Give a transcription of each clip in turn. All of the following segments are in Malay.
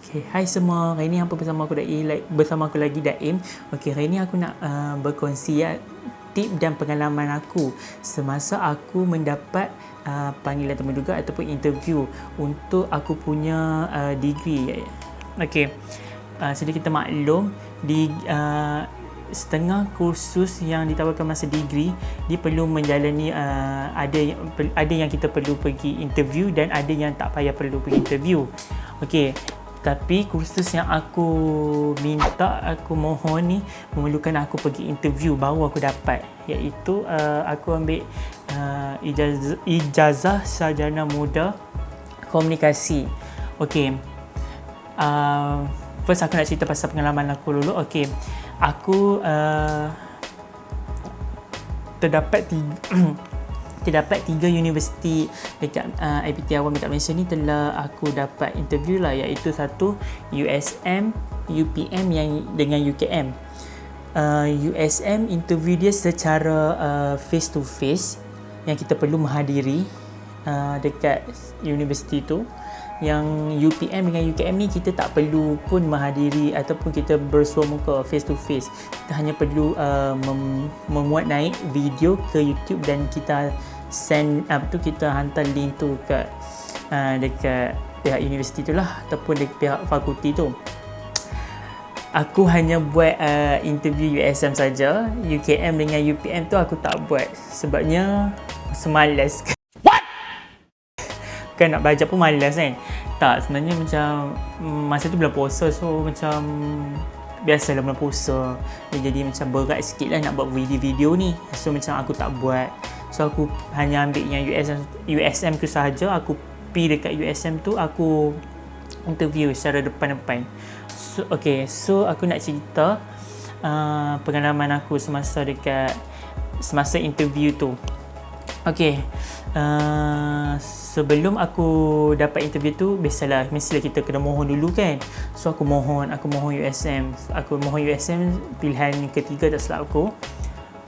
Okay, hai semua. Hari ni hampa bersama aku lagi Daim. Okay, hari ni aku nak berkongsi tip dan pengalaman aku semasa aku mendapat panggilan temuduga ataupun interview untuk aku punya degree. Okay, sedia kita maklum di setengah kursus yang ditawarkan masa degree, dia perlu menjalani ada yang kita perlu pergi interview dan ada yang tak payah perlu pergi interview. Okey, tapi kursus yang aku mohon ni memerlukan aku pergi interview baru aku dapat, iaitu aku ambil ijazah sarjana muda komunikasi. Okey, first aku nak cerita pasal pengalaman aku dulu. Okey, aku terdapat tiga universiti dekat IPT Awam dekat Malaysia ni telah aku dapat interview lah, iaitu satu USM, UPM yang dengan UKM. USM interview dia secara face to face yang kita perlu menghadiri dekat universiti tu. Yang UPM dengan UKM ni kita tak perlu pun menghadiri ataupun kita bersua muka face to face. Kita hanya perlu memuat naik video ke YouTube dan kita kita hantar link tu dekat pihak universiti tu lah ataupun dekat pihak fakulti tu. Aku hanya buat interview USM saja. UKM dengan UPM tu aku tak buat sebabnya semalas. Kan nak belajar pun malas kan. Tak, sebenarnya macam masa tu bulan puasa, so macam biasalah bulan puasa dia jadi macam berat sikit lah nak buat video-video ni. So macam aku tak buat. So aku hanya ambil yang USM tu sahaja. Aku pergi dekat USM tu, aku interview secara depan-depan. So okay, so aku nak cerita pengalaman aku semasa interview tu. Okay, sebelum aku dapat interview tu, biasalah mestilah kita kena mohon dulu kan. So aku mohon USM pilihan ketiga tak silap aku.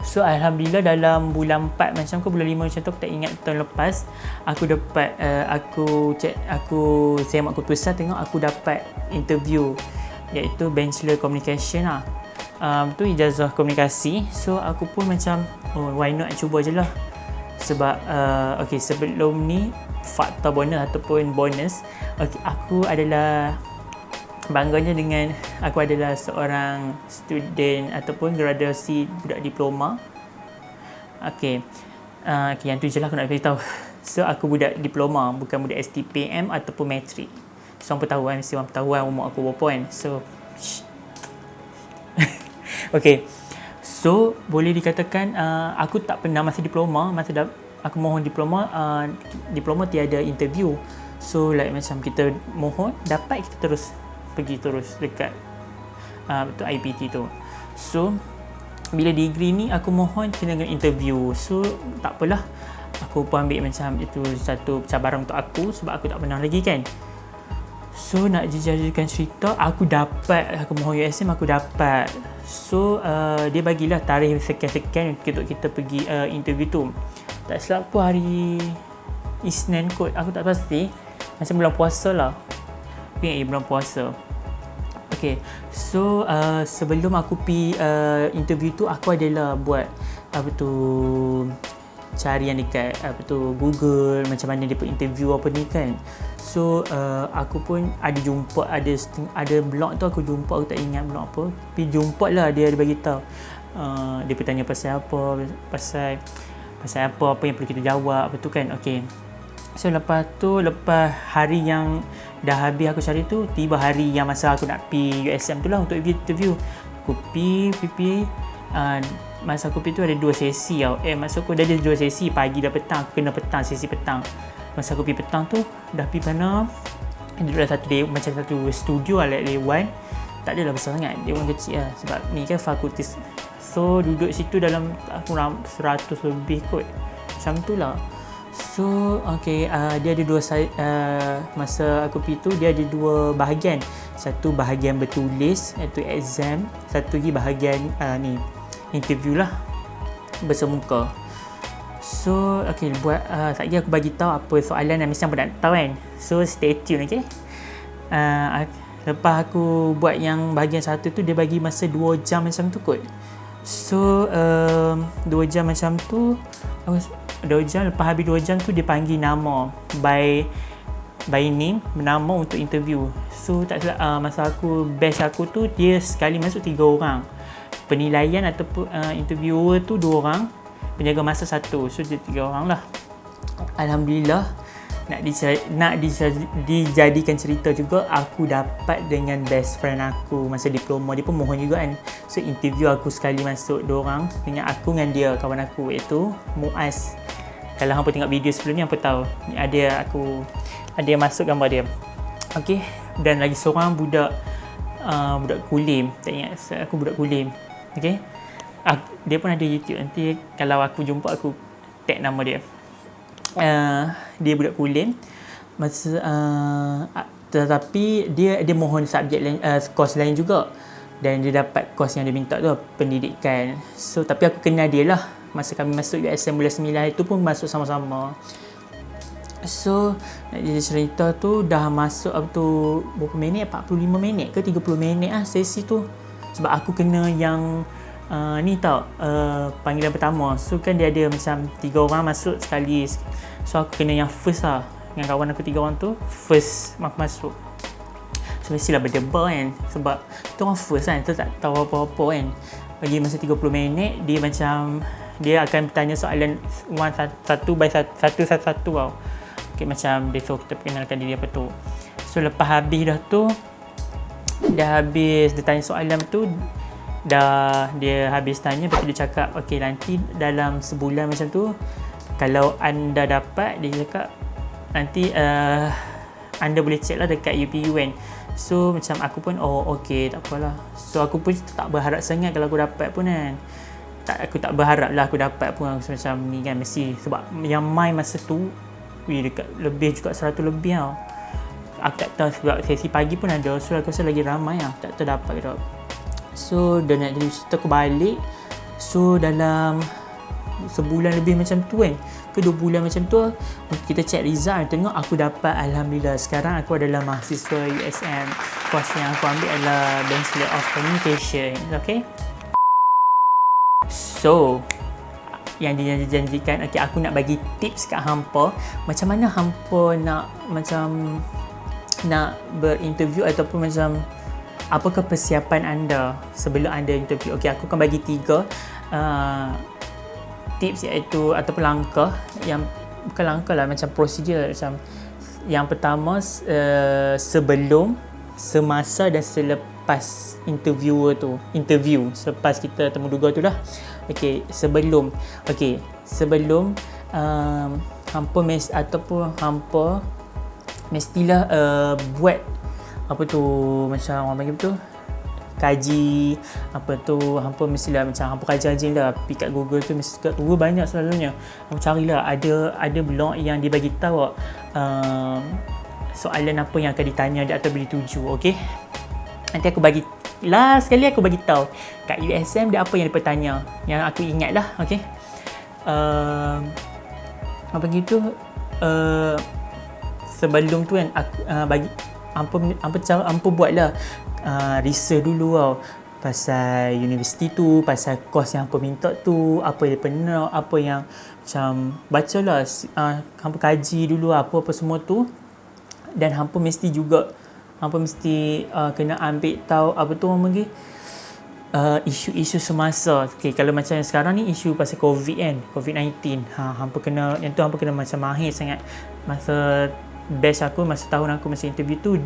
So alhamdulillah dalam bulan 4 macam bulan 5 macam tu, aku tak ingat tahun lepas, aku dapat aku semak keputusan, tengok aku dapat interview iaitu Bachelor Communication lah. Tu ijazah komunikasi. So aku pun macam why not, cuba je lah. Sebab okay, sebelum ni fakta bonus ataupun bonus, okay, aku adalah bangganya dengan aku adalah seorang student ataupun graduasi budak diploma. Okay, yang tu je lah aku nak beritahu. So aku budak diploma, bukan budak STPM ataupun matrik. So orang tahu kan, mesti orang tahu kan umur aku berapa kan. So okay, so boleh dikatakan aku tak pernah masa diploma, aku mohon diploma tiada interview. So like macam kita mohon dapat, kita pergi dekat IPT tu. So bila degree ni aku mohon kena dengan interview. So tak apalah, aku pun ambil macam itu satu cabaran untuk aku sebab aku tak pernah lagi kan. So nak jadikan cerita, aku mohon USM, aku dapat. So dia bagilah tarikh sekian-sekian untuk kita pergi interview tu. Tak silap pun hari Isnin kot, aku tak pasti, macam bulan puasa lah. Bulan puasa. Okay, so sebelum aku pergi interview tu, aku adalah buat carian dekat Google, macam mana dia pun interview apa ni kan. So aku pun ada jumpa, ada blog tu aku jumpa, aku tak ingat blog apa, tapi jumpa lah dia bagi tahu. Dia bertanya pasal apa yang perlu kita jawab, apa tu kan. Okay, so lepas hari yang dah habis aku cari tu, tiba hari yang masa aku nak pergi USM tu lah untuk interview. Aku pergi masa aku pergi tu ada 2 sesi tau. Masa aku dah ada 2 sesi, pagi dan petang. Aku kena sesi petang. Masa aku pergi petang tu, dah pergi mana, duduk dalam macam satu studio lah, like day 1. Tak adalah besar sangat, day 1 kecil lah, sebab ni kan fakultis. So duduk situ dalam kurang 100 lebih kot, macam tu lah. So okay, dia ada masa aku pergi tu dia ada 2 bahagian. Satu bahagian bertulis iaitu exam, satu lagi bahagian interview lah bersemuka. So okay, buat lagi aku bagi tahu apa soalan yang mesti apa nak tahu kan. So stay tune, okay. Lepas aku buat yang bahagian satu tu, dia bagi masa 2 jam macam tu kot. So 2 jam macam tu, 2 jam, lepas habis 2 jam tu dia panggil nama by name, nama untuk interview. So tak silap, masa aku batch aku tu, dia sekali masuk 3 orang. Penilaian ataupun interviewer tu 2 orang, penjaga masa 1. So dia 3 orang lah. Alhamdulillah, nak dijadikan cerita juga, aku dapat dengan best friend aku masa diploma. Dia pun mohon juga kan. So interview aku sekali masuk 2 orang, dengan aku dengan dia, kawan aku, iaitu Muaz. Kalau hampa tengok video sebelum ni, hampa tahu ni ada masuk gambar dia. Okey, dan lagi seorang budak Kulim. Tak ingat aku budak Kulim. Okey, dia pun ada YouTube. Nanti kalau aku jumpa, aku tag nama dia. Dia budak Kulim. Tetapi dia mohon subjek lain, course lain juga, dan dia dapat course yang dia minta tu, pendidikan. So tapi aku kenal dia lah. Masa kami masuk USM bulan 9 itu pun masuk sama-sama. So nak jadi cerita tu, dah masuk berapa minit, 45 minit ke 30 minit sesi tu. Sebab aku kena yang ni tau, panggilan pertama. So kan dia ada macam 3 orang masuk sekali. So aku kena yang first lah. Dengan kawan aku 3 orang tu, first aku masuk. So mestilah berdebar kan, sebab tu orang first kan, tu tak tahu apa-apa kan. Bagi masa 30 minit, dia akan bertanya soalan satu tau. Okay, macam dia suruh kita perkenalkan diri apa tu. So lepas habis dia tanya soalan tu, dia habis tanya, lepas tu dia cakap, okay, nanti dalam sebulan macam tu, kalau anda dapat, dia cakap nanti anda boleh check lah dekat UPU kan. So macam aku pun, okay, tak apalah. So aku pun tak berharap sangat kalau aku dapat pun kan. Aku tak berharap lah aku dapat pun macam ni kan, mesti. Sebab yang main masa tu dekat lebih juga 100 lebih tau. Aku tak tahu, sebab sesi pagi pun ada. So aku rasa lagi ramai lah, tak tahu dapat ke tak. So dah nak jadi cerita, aku balik. So dalam sebulan lebih macam tu kan, ke 2 bulan macam tu, kita check result, tengok aku dapat. Alhamdulillah, sekarang aku adalah mahasiswa USM. Course yang aku ambil adalah Bachelor of Communication. Okay, so yang dijanjikan, okay, aku nak bagi tips kat hampa macam mana hampa nak berinterview, ataupun macam apakah persiapan anda sebelum anda interview. Okay, aku akan bagi 3 tips, iaitu ataupun langkah, yang bukan langkah lah, macam prosedur. Macam yang pertama, sebelum, semasa dan selepas interview, selepas kita temu duga tu lah. Okay, sebelum hampa mestilah buat apa tu, macam orang panggil tu, kaji apa tu. Hampa mestilah macam hampa kaji lah, pergi kat Google tu, mesti kat Google banyak selalunya. Hampa carilah, ada blog yang dia bagi tahu soalan apa yang akan ditanya di atas bilik 7. okey, nanti aku bagi last sekali, aku bagi tahu kat USM dia apa yang dia bertanya, yang aku ingat lah. okey, apa gitu, sebelum tu kan aku bagi hampa buatlah research dulu tau, pasal universiti tu, pasal course yang hampa minta tu, apa dia pernah, apa yang macam bacalah, hampa kaji dulu apa semua tu. Dan hampa mesti kena ambil tahu apa tu orang panggil, isu-isu semasa. Okay, kalau macam sekarang ni isu pasal COVID kan, COVID-19, hampa kena macam mahir sangat. Masa batch aku, masa tahun aku, masa interview tu,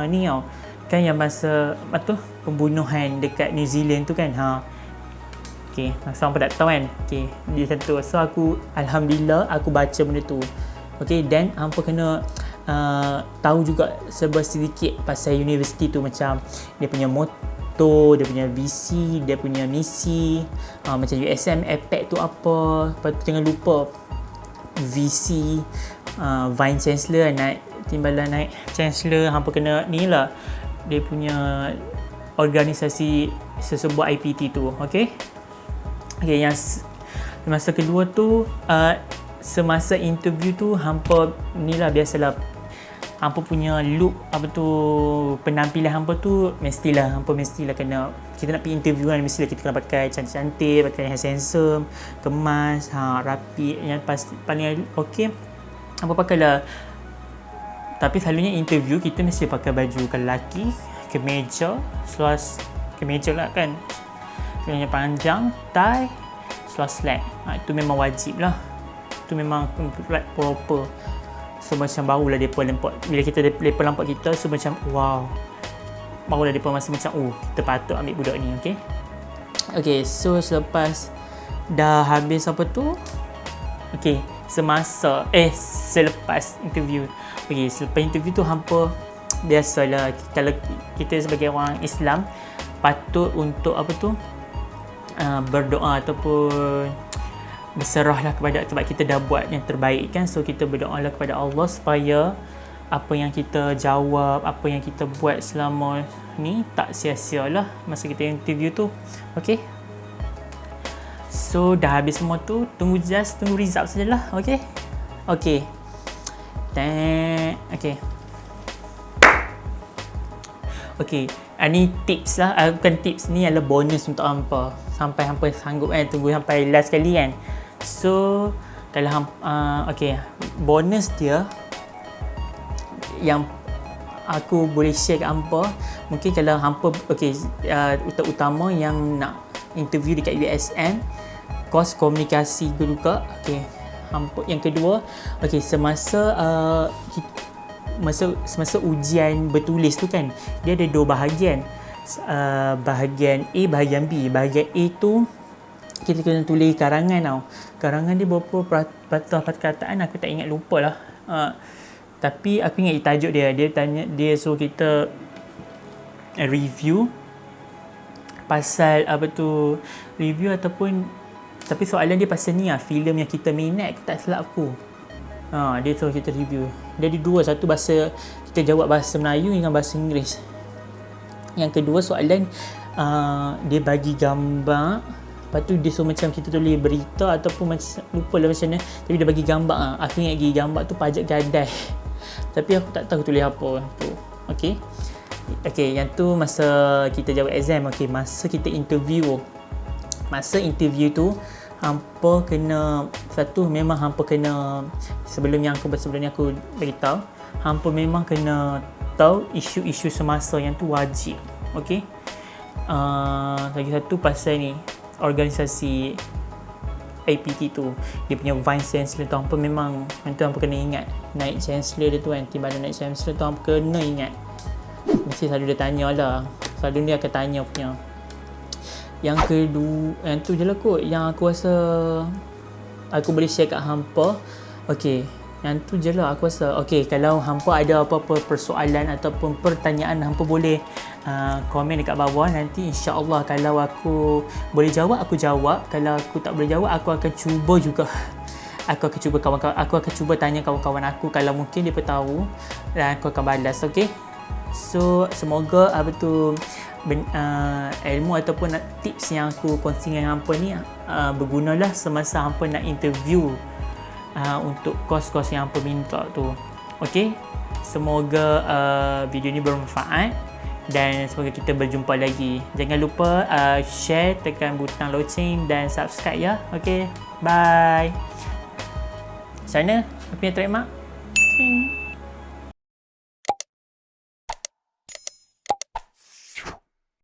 ni tau kan, yang masa apa tu, pembunuhan dekat New Zealand tu kan. Okay, masa hampa tak tahu kan. Okay, dia tentu. So aku, Alhamdulillah, aku baca benda tu. Okay, dan hampa kena tahu juga sedikit pasal universiti tu, macam dia punya motto, dia punya visi, dia punya misi, macam USM APEC tu apa. Lepas tu jangan lupa visi, Vice Chancellor, timbalan naik Chancellor, hampa kena ni lah, dia punya organisasi sesebuah IPT tu. Okay, yang masa kedua tu, semasa interview tu hampa ni lah, biasalah hampa punya look penampilan hampa tu mestilah kena, kita nak pergi interview kan, mestilah kita kena pakai cantik-cantik, pakai handsome, kemas, rapi, yang paling okey hampa pakailah. Tapi selalunya interview kita mesti pakai baju, kalau lelaki kemeja, kemeja lah kan, kemeja panjang, tie, seluar slack. Itu memang wajib lah, itu memang proper. So macam barulah mereka nampak, bila mereka nampak kita, so macam wow, barulah mereka masa macam kita patut ambil budak ni. Okay, so selepas dah habis apa tu, selepas interview, selepas interview tu hampa biasalah, kalau kita sebagai orang Islam patut untuk berdoa ataupun berserahlah kepada, sebab kita dah buat yang terbaik kan. So kita berdoalah kepada Allah supaya apa yang kita jawab, apa yang kita buat selama ni tak sia-sia lah masa kita interview tu. So dah habis semua tu, tunggu result sajalah. Ni tips lah, bukan tips, ni adalah bonus untuk hampa sampai hampa sanggup tunggu sampai last kali kan. So kalau bonus dia yang aku boleh share kat hampa, mungkin kalau hampa utama yang nak interview dekat USM, kos komunikasi juga. Hampa yang kedua, semasa ujian bertulis tu kan, dia ada 2 bahagian. Bahagian A, bahagian B. Bahagian A tu kita kena tulis karangan tau. Karangan dia berapa patah perkataan aku tak ingat, lupa lah. Tapi aku ingat tajuk dia. Dia suruh kita review pasal review ataupun, tapi soalan dia pasal ni filem yang kita minat, aku tak silap aku. Dia suruh kita review. Dia ada 2, satu bahasa, kita jawab bahasa Melayu dengan bahasa Inggeris. Yang kedua soalan dia bagi gambar, lepas tu dia suruh macam kita tulis berita ataupun macam, lupa lah macam mana, tapi dia bagi gambar. Aku ingat bagi gambar tu pajak gadai, tapi aku tak tahu tulis apa tu. Yang tu masa kita jawab exam. Masa kita interview, tu hampa kena memang hampa kena, sebelum ni aku beritahu, hampa memang kena tahu isu-isu semasa yang tu wajib. Lagi satu pasal ni, organisasi APT tu, dia punya Vice Chancellor tu, hampa memang hampa kena ingat. Naik Chancellor dia tu kan, timbalan naik Chancellor tu hampa kena ingat. Mesti selalu dia tanya lah, selalu dia akan tanya punya. Yang kedua, yang tu je lah kot yang aku rasa aku boleh share kat hampa. Yang tu je lah aku rasa. Kalau hampa ada apa-apa persoalan ataupun pertanyaan, hampa boleh komen dekat bawah. Nanti insya-Allah kalau aku boleh jawab, aku jawab. Kalau aku tak boleh jawab, aku akan cuba juga. Aku akan cuba tanya kawan-kawan aku, kalau mungkin dia tahu, dan aku akan balas. So semoga ilmu ataupun tips yang aku kongsi dengan hampa ni bergunalah semasa hampa nak interview untuk kos-kos yang hampa minta tu. Semoga video ni bermanfaat dan semoga kita berjumpa lagi. Jangan lupa share, tekan butang loceng dan subscribe ya. Bye. Sana aku punya trademark.